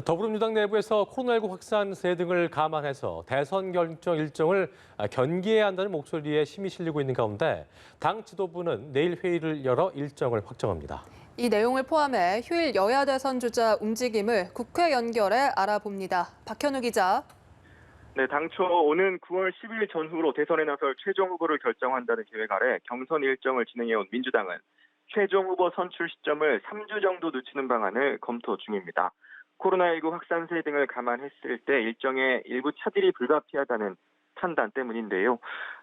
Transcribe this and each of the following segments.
더불어민주당 내부에서 코로나19 확산세 등을 감안해서 대선 결정 일정을 견기해야 한다는 목소리에 힘이 실리고 있는 가운데 당 지도부는 내일 회의를 열어 일정을 확정합니다. 이 내용을 포함해 휴일 여야 대선 주자 움직임을 국회 연결해 알아봅니다. 박현우 기자. 네, 당초 오는 9월 10일 전후로 대선에 나설 최종 후보를 결정한다는 계획 아래 경선 일정을 진행해온 민주당은 최종 후보 선출 시점을 3주 정도 늦추는 방안을 검토 중입니다. 코로나19 확산세 등을 감안했을 때 일정의 일부 차질이 불가피하다는 판단 때문인데요.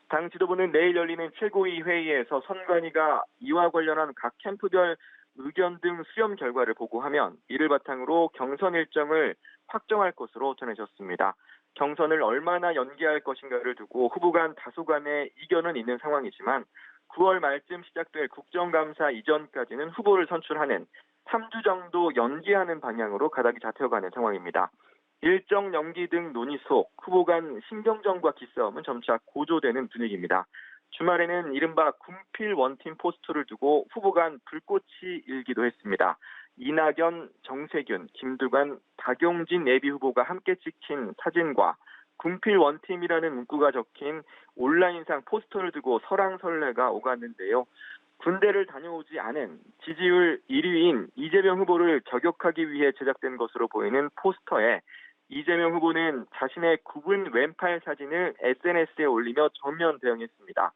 당 지도부는 내일 열리는 최고위 회의에서 선관위가 이와 관련한 각 캠프별 의견 등 수렴 결과를 보고하면 이를 바탕으로 경선 일정을 확정할 것으로 전해졌습니다. 경선을 얼마나 연기할 것인가를 두고 후보 간 다소 간의 이견은 있는 상황이지만 9월 말쯤 시작될 국정감사 이전까지는 후보를 선출하는 3주 정도 연기하는 방향으로 가닥이 잡혀가는 상황입니다. 일정 연기 등 논의 속 후보 간 신경전과 기싸움은 점차 고조되는 분위기입니다. 주말에는 이른바 군필 원팀 포스터를 두고 후보 간 불꽃이 일기도 했습니다. 이낙연, 정세균, 김두관, 박용진 예비 후보가 함께 찍힌 사진과 군필 원팀이라는 문구가 적힌 온라인상 포스터를 두고 설왕설래가 오갔는데요. 군대를 다녀오지 않은 지지율 1위인 이재명 후보를 저격하기 위해 제작된 것으로 보이는 포스터에 이재명 후보는 자신의 굽은 왼팔 사진을 SNS에 올리며 정면 대응했습니다.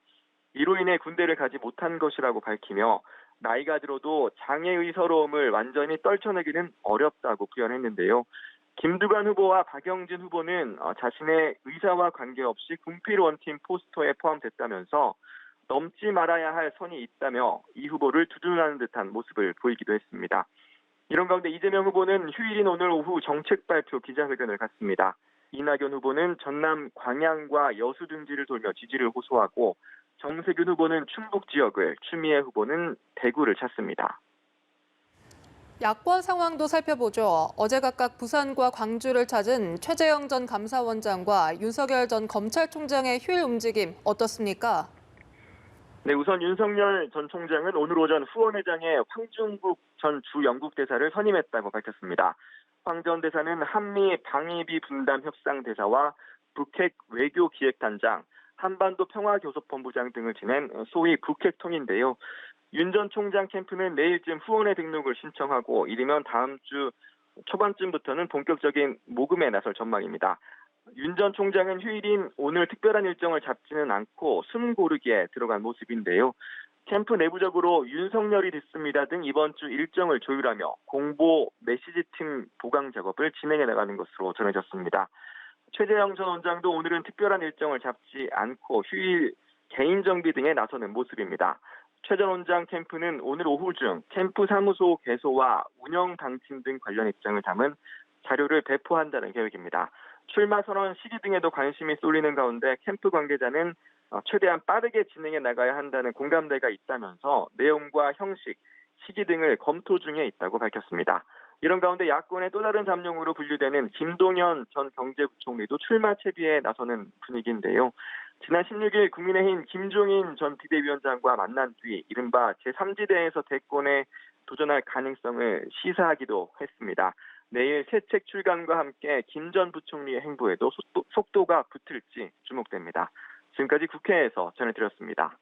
이로 인해 군대를 가지 못한 것이라고 밝히며 나이가 들어도 장애의 서러움을 완전히 떨쳐내기는 어렵다고 표현했는데요. 김두관 후보와 박영진 후보는 자신의 의사와 관계없이 군필 원팀 포스터에 포함됐다면서 넘지 말아야 할 선이 있다며 이 후보를 두둔하는 듯한 모습을 보이기도 했습니다. 이런 가운데 이재명 후보는 휴일인 오늘 오후 정책 발표 기자회견을 갖습니다. 이낙연 후보는 전남 광양과 여수 등지를 돌며 지지를 호소하고 정세균 후보는 충북 지역을, 추미애 후보는 대구를 찾습니다. 야권 상황도 살펴보죠. 어제 각각 부산과 광주를 찾은 최재형 전 감사원장과 윤석열 전 검찰총장의 휴일 움직임 어떻습니까? 네, 우선 윤석열 전 총장은 오늘 오전 후원회장에 황중국 전 주영국대사를 선임했다고 밝혔습니다. 황 전 대사는 한미 방위비 분담 협상 대사와 북핵 외교기획단장, 한반도 평화교섭본부장 등을 지낸 소위 북핵통인데요. 윤 전 총장 캠프는 내일쯤 후원회 등록을 신청하고 이르면 다음 주 초반쯤부터는 본격적인 모금에 나설 전망입니다. 윤 전 총장은 휴일인 오늘 특별한 일정을 잡지는 않고 숨 고르기에 들어간 모습인데요. 캠프 내부적으로 윤석열이 됐습니다 등 이번 주 일정을 조율하며 공보 메시지팀 보강 작업을 진행해 나가는 것으로 전해졌습니다. 최재형 전 원장도 오늘은 특별한 일정을 잡지 않고 휴일 개인 정비 등에 나서는 모습입니다. 최 전 원장 캠프는 오늘 오후 중 캠프 사무소 개소와 운영 방침 등 관련 입장을 담은 자료를 배포한다는 계획입니다. 출마 선언 시기 등에도 관심이 쏠리는 가운데 캠프 관계자는 최대한 빠르게 진행해 나가야 한다는 공감대가 있다면서 내용과 형식, 시기 등을 검토 중에 있다고 밝혔습니다. 이런 가운데 야권의 또 다른 잠룡으로 분류되는 김동연 전 경제부총리도 출마 채비에 나서는 분위기인데요. 지난 16일 국민의힘 김종인 전 비대위원장과 만난 뒤 이른바 제3지대에서 대권에 도전할 가능성을 시사하기도 했습니다. 내일 새 책 출간과 함께 김 전 부총리의 행보에도 속도가 붙을지 주목됩니다. 지금까지 국회에서 전해드렸습니다.